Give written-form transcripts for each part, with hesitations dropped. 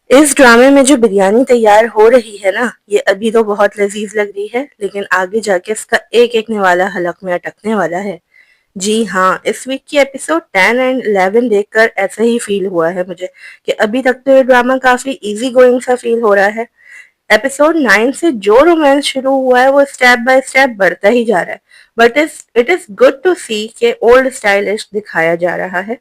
اس ڈرامے میں جو بریانی تیار ہو رہی ہے نا، یہ ابھی تو بہت لذیذ لگ رہی ہے، لیکن آگے جا کے اس کا ایک ایک نوالا حلق میں اٹکنے والا ہے۔ جی ہاں، اس ویک کی ایپیسوڈ 10 اینڈ 11 دیکھ کر ایسا ہی فیل ہوا ہے مجھے کہ ابھی تک تو یہ ڈرامہ کافی ایزی گوئنگ سا فیل ہو رہا ہے۔ ایپیسوڈ 9 سے جو رومانس شروع ہوا ہے وہ اسٹیپ بائی اسٹیپ بڑھتا ہی جا رہا ہے، but it is good to see کہ اولڈ اسٹائلش دکھایا جا رہا ہے۔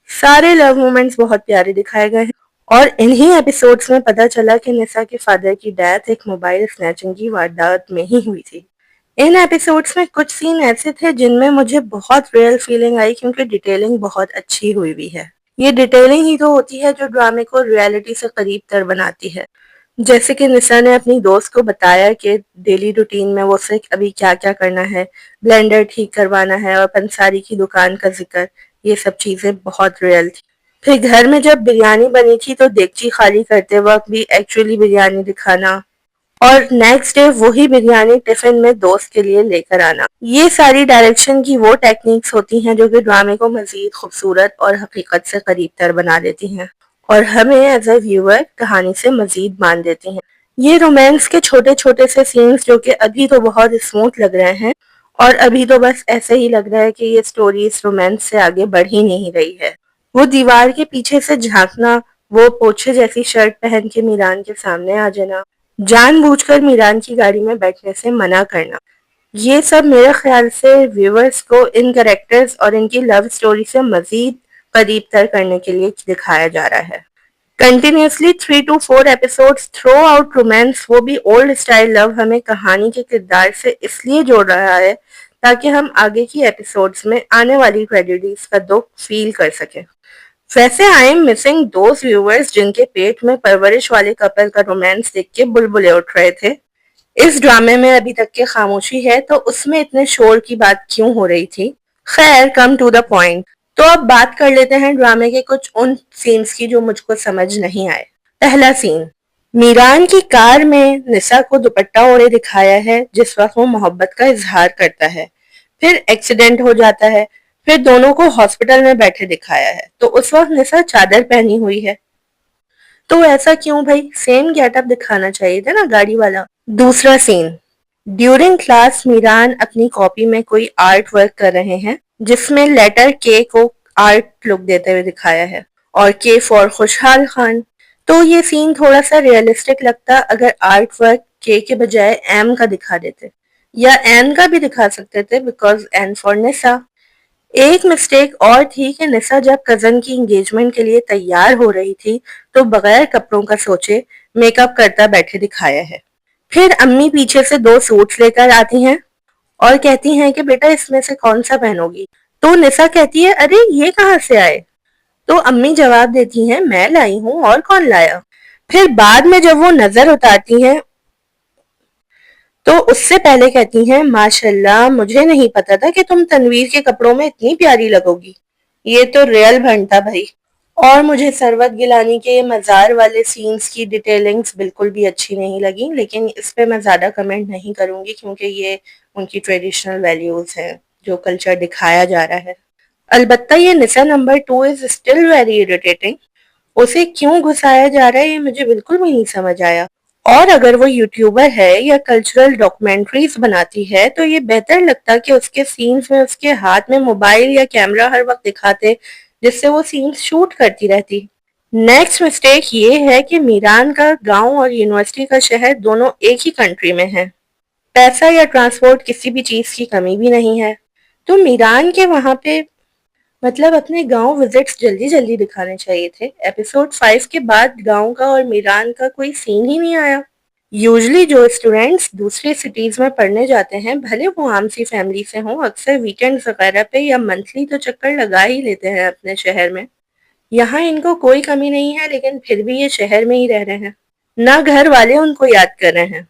سارے لو مومنٹس بہت پیارے دکھائے گئے ہیں، اور انہی ایپیسوڈز میں پتا چلا کہ نسا کے فادر کی ڈیتھ ایک موبائل سنیچنگ کی واردات میں ہی ہوئی تھی۔ ان ایپیسوڈز میں کچھ سین ایسے تھے جن میں مجھے بہت ریئل فیلنگ آئی، کیونکہ ڈیٹیلنگ بہت اچھی ہوئی ہے۔ یہ ڈیٹیلنگ ہی تو ہوتی ہے جو ڈرامے کو ریئلٹی سے قریب تر بناتی ہے۔ جیسے کہ نسا نے اپنی دوست کو بتایا کہ ڈیلی روٹین میں وہ سے ابھی کیا کیا کرنا ہے، بلینڈر ٹھیک کروانا ہے اور پنساری کی دکان کا ذکر، یہ سب چیزیں بہت ریئل تھی۔ پھر گھر میں جب بریانی بنی تھی تو دیگچی خالی کرتے وقت بھی ایکچولی بریانی دکھانا، اور نیکسٹ ڈے وہی بریانی ٹفن میں دوست کے لیے لے کر آنا، یہ ساری ڈائریکشن کی وہ ٹیکنیکس ہوتی ہیں جو کہ ڈرامے کو مزید خوبصورت اور حقیقت سے قریب تر بنا دیتی ہیں، اور ہمیں ایز اے ویور کہانی سے مزید باندھ دیتی ہیں۔ یہ رومانس کے چھوٹے چھوٹے سے سینز جو کہ ابھی تو بہت اسموتھ لگ رہے ہیں، اور ابھی تو بس ایسے ہی لگ رہا ہے کہ یہ سٹوری اس رومانس سے آگے بڑھ ہی نہیں رہی ہے۔ وہ دیوار کے پیچھے سے جھانکنا، وہ پوچھے جیسی شرٹ پہن کے میران کے سامنے آ جانا، جان بوجھ کر میران کی گاڑی میں بیٹھنے سے منع کرنا، یہ سب میرے خیال سے ویورز کو ان کریکٹرز اور ان کی لو سٹوری سے مزید قریب تر کرنے کے لیے دکھایا جا رہا ہے۔ Continuously 3 to 4 episodes through out romance, وہ بھی اولڈ اسٹائل لو، ہمیں کہانی کے کردار سے اس لیے جوڑ رہا ہے تاکہ ہم آگے کی ایپیسوڈز میں آنے والی ٹریجڈیز کا دکھ فیل کر سکیں۔ ویسے I am missing those viewers جن کے پیٹ میں پرورش والے کپل کا رومانس دیکھ کے بلبلے اٹھ رہے تھے۔ اس ڈرامے میں ابھی تک کی خاموشی ہے تو اس میں اتنے شور کی بات کیوں ہو رہی تھی؟ خیر، کم ٹو دا پوائنٹ۔ تو اب بات کر لیتے ہیں ڈرامے کے کچھ ان سینز کی جو مجھ کو سمجھ نہیں آئے۔ پہلا سین، میران کی کار میں نسا کو دوپٹہ اوڑھے دکھایا ہے جس وقت وہ محبت کا اظہار کرتا ہے، پھر ایکسیڈنٹ ہو جاتا ہے، پھر دونوں کو ہاسپٹل میں بیٹھے دکھایا ہے تو اس وقت نسا چادر پہنی ہوئی ہے۔ تو ایسا کیوں بھائی؟ سیم گیٹ اپ دکھانا چاہیے تھا نا گاڑی والا۔ دوسرا سین، ڈیورنگ کلاس میران اپنی کاپی میں کوئی آرٹ ورک کر رہے ہیں جس میں لیٹر کے کو آرٹ لک دیتے ہوئے دکھایا ہے، اور کے فور خوشحال خان۔ تو یہ سین تھوڑا سا ریئلسٹک لگتا اگر آرٹ ورک کے بجائے ایم کا دکھا دیتے، یا این کا بھی دکھا سکتے تھے بیکاز این فار نسا۔ ایک مسٹیک اور تھی کہ نسا جب کزن کی انگیجمنٹ کے لیے تیار ہو رہی تھی تو بغیر کپڑوں کا سوچے میک اپ کرتا بیٹھے دکھایا ہے۔ پھر امی پیچھے سے 2 سوٹس لے کر آتی ہیں اور کہتی ہیں کہ بیٹا اس میں سے کون سا پہنو گی؟ تو نسا کہتی ہے ارے یہ کہاں سے آئے؟ تو امی جواب دیتی ہیں میں لائی ہوں، اور کون لایا؟ پھر بعد میں جب وہ نظر اتارتی ہیں تو اس سے پہلے کہتی ہیں ماشاءاللہ مجھے نہیں پتا تھا کہ تم تنویر کے کپڑوں میں اتنی پیاری لگو گی۔ یہ تو ریئل بنتا بھائی۔ اور مجھے سروت گیلانی کے مزار والے سینز کی ڈیٹیلنگز بالکل بھی اچھی نہیں لگی، لیکن اس پہ میں زیادہ کمنٹ نہیں کروں گی کیونکہ یہ ان کی ٹریڈیشنل ویلیوز ہیں جو کلچر دکھایا جا رہا ہے۔ البتہ یہ نسا number 2 is still very irritating, اسے کیوں گھسایا جا رہا ہے یہ مجھے بالکل بھی نہیں سمجھ آیا۔ اور اگر وہ یوٹیوبر ہے یا کلچرل ڈاکومنٹریز بناتی ہے تو یہ بہتر لگتا کہ اس کے سینز میں اس کے ہاتھ میں موبائل یا کیمرہ ہر وقت دکھاتے جس سے وہ سینز شوٹ کرتی رہتی۔ نیکسٹ مسٹیک یہ ہے کہ میران کا گاؤں اور یونیورسٹی کا شہر دونوں ایک ہی کنٹری میں ہیں، پیسہ یا ٹرانسپورٹ کسی بھی چیز کی کمی بھی نہیں ہے، تو میران کے وہاں پہ مطلب اپنے گاؤں وزٹس جلدی جلدی دکھانے چاہیے تھے۔ ایپیسوڈ 5 کے بعد گاؤں کا اور میران کا کوئی سین ہی نہیں آیا۔ یوزلی جو اسٹوڈنٹس دوسری سٹیز میں پڑھنے جاتے ہیں بھلے وہ عام سی فیملی سے ہوں، اکثر ویکینڈز وغیرہ پہ یا منتھلی تو چکر لگا ہی لیتے ہیں اپنے شہر میں۔ یہاں ان کو کوئی کمی نہیں ہے لیکن پھر بھی یہ شہر میں ہی رہ رہے ہیں، نہ گھر والے ان کو یاد کر رہے ہیں۔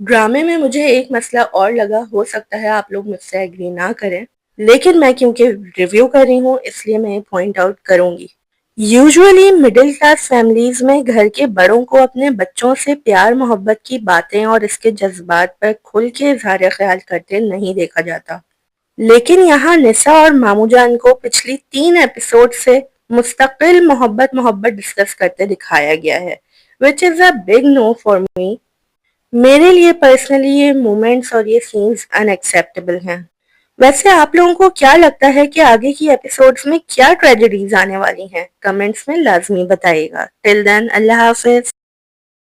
ڈرامے میں مجھے ایک مسئلہ اور لگا، ہو سکتا ہے آپ لوگ مجھ سے ایگری نہ کریں، لیکن میں کیونکہ ریویو کر رہی ہوں اس لیے میں پوائنٹ آؤٹ کروں گی۔ یوزولی مڈل کلاس فیملیز میں گھر کے بڑوں کو اپنے بچوں سے پیار محبت کی باتیں اور اس کے جذبات پر کھل کے اظہار خیال کرتے نہیں دیکھا جاتا، لیکن یہاں نسا اور مامو جان کو پچھلی 3 ایپیسوڈ سے مستقل محبت ڈسکس کرتے دکھایا گیا ہے، which is a big no for me. میرے لیے پرسنلی یہ مومنٹس اور یہ سینز انیکسیپٹیبل ہیں. ویسے آپ لوگوں کو کیا لگتا ہے کہ آگے کی ایپیسوڈز میں کیا ٹریجڈیز آنے والی ہیں؟ کمنٹس میں لازمی بتائیے گا. ٹل دین اللہ حافظ.